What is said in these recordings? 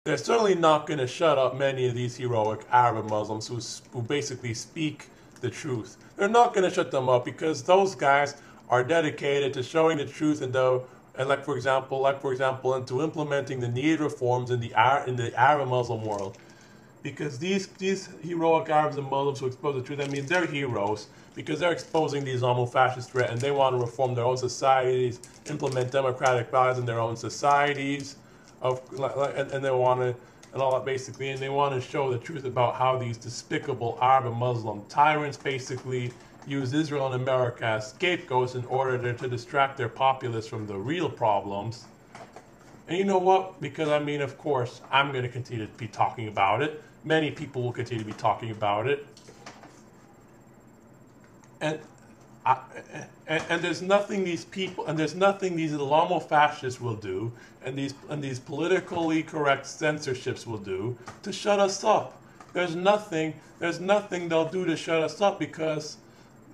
they're certainly not going to shut up many of these heroic Arab Muslims who basically speak the truth. They're not going to shut them up because those guys are dedicated to showing the truth and like for example, into implementing the needed reforms in the Arab Muslim world. Because these heroic Arabs and Muslims who expose the truth, I mean, they're heroes because they're exposing the Islamo-Fascist threat and they want to reform their own societies, implement democratic values in their own societies, and they want to, and all that basically, and they want to show the truth about how these despicable Arab and Muslim tyrants basically use Israel and America as scapegoats in order to distract their populace from the real problems. And you know what? Because I mean, of course, I'm going to continue to be talking about it. Many people will continue to be talking about it. And and there's nothing these people, and there's nothing these Islamo-Fascists will do, and these politically correct censorships will do to shut us up. There's nothing they'll do to shut us up, because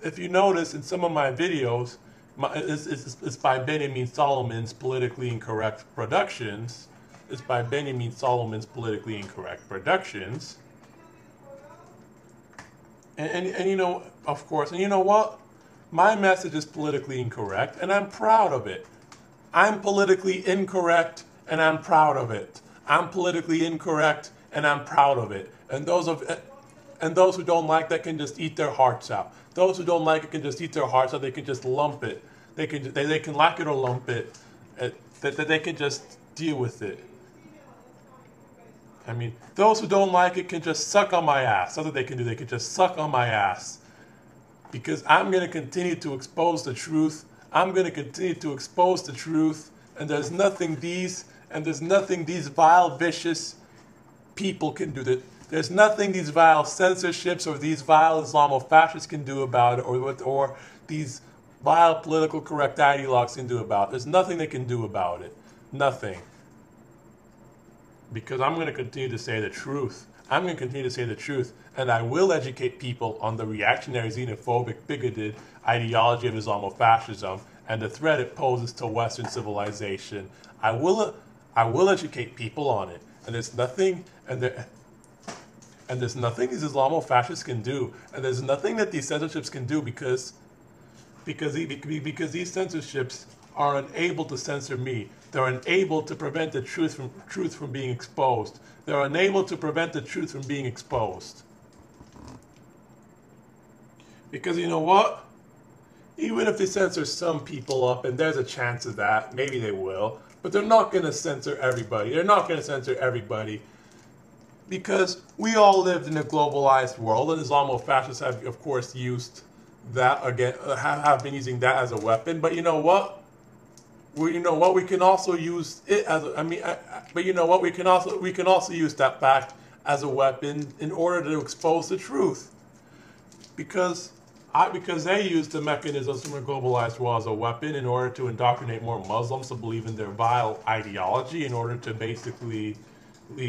if you notice in some of my videos, it's by Benjamin Solomon's Politically Incorrect Productions. It's by Benjamin Solomon's Politically Incorrect Productions. And you know, of course, and you know what? My message is politically incorrect, and I'm proud of it. I'm politically incorrect, and I'm proud of it. I'm politically incorrect, and I'm proud of it. And those who don't like that can just eat their hearts out. Those who don't like it can just eat their hearts out. They can just lump it. They can like it or lump it. That they can just deal with it. I mean, those who don't like it can just suck on my ass. That's what they can do. They can just suck on my ass. Because I'm going to continue to expose the truth. I'm going to continue to expose the truth. And there's nothing these vile, vicious people can do. There's nothing these vile censorships or these vile Islamo-Fascists can do about it, or these vile political correct ideologues can do about it. There's nothing they can do about it. Nothing. Because I'm going to continue to say the truth. I'm going to continue to say the truth, and I will educate people on the reactionary, xenophobic, bigoted ideology of Islamo-Fascism and the threat it poses to Western civilization. I will educate people on it, and there's nothing, there's nothing these Islamo-Fascists can do, and there's nothing that these censorships can do because these censorships are unable to censor me. They're unable to prevent the truth from being exposed. They're unable to prevent the truth from being exposed. Because you know what? Even if they censor some people up, and there's a chance of that, maybe they will, but they're not going to censor everybody. They're not going to censor everybody. Because we all lived in a globalized world, and Islamo-Fascists have, of course, used that again, have been using that as a weapon. But you know what? We can also use it as but you know what? We can also use that fact as a weapon in order to expose the truth. Because they use the mechanisms from a globalized world as a weapon in order to indoctrinate more Muslims to believe in their vile ideology, in order to basically,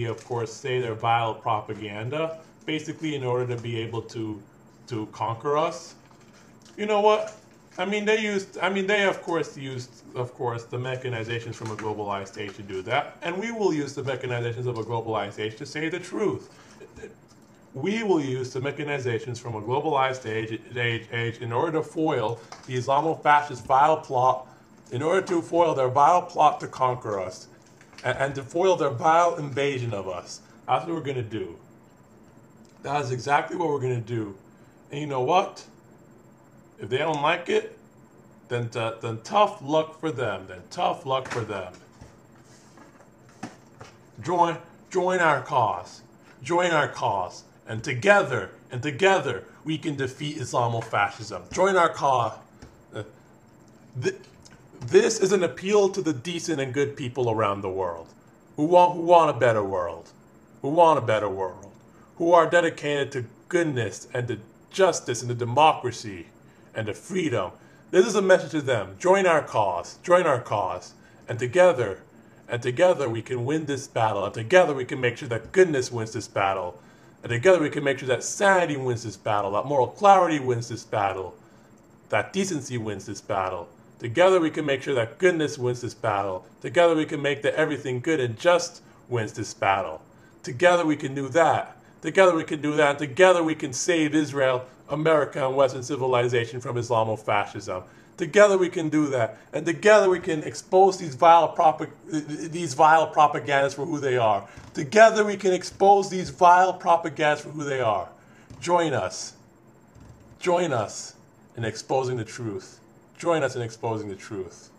of course, say their vile propaganda, basically in order to be able to conquer us. You know what? They of course used the mechanizations from a globalized age to do that, and we will use the mechanizations of a globalized age to say the truth. We will use the mechanizations from a globalized age in order to foil the Islamo-Fascist vile plot, in order to foil their vile plot to conquer us, and to foil their vile invasion of us. That's what we're going to do. That is exactly what we're going to do. And you know what? If they don't like it, then tough luck for them. Then tough luck for them. Join our cause. Join our cause. And together we can defeat Islamo-Fascism. Join our cause. This is an appeal to the decent and good people around the world who want a better world. Who want a better world. Who are dedicated to goodness and to justice and to democracy and to freedom. This is a message to them. Join our cause. Join our cause. And together we can win this battle. And together we can make sure that goodness wins this battle. And together we can make sure that sanity wins this battle, that moral clarity wins this battle, that decency wins this battle. Together we can make sure that goodness wins this battle. Together we can make that everything good and just wins this battle. Together we can do that. Together we can do that. Together we can save Israel, America, and Western civilization from Islamo-Fascism. Together we can do that. And together we can expose these vile propagandists for who they are. Together we can expose these vile propagandists for who they are. Join us. Join us in exposing the truth. Join us in exposing the truth.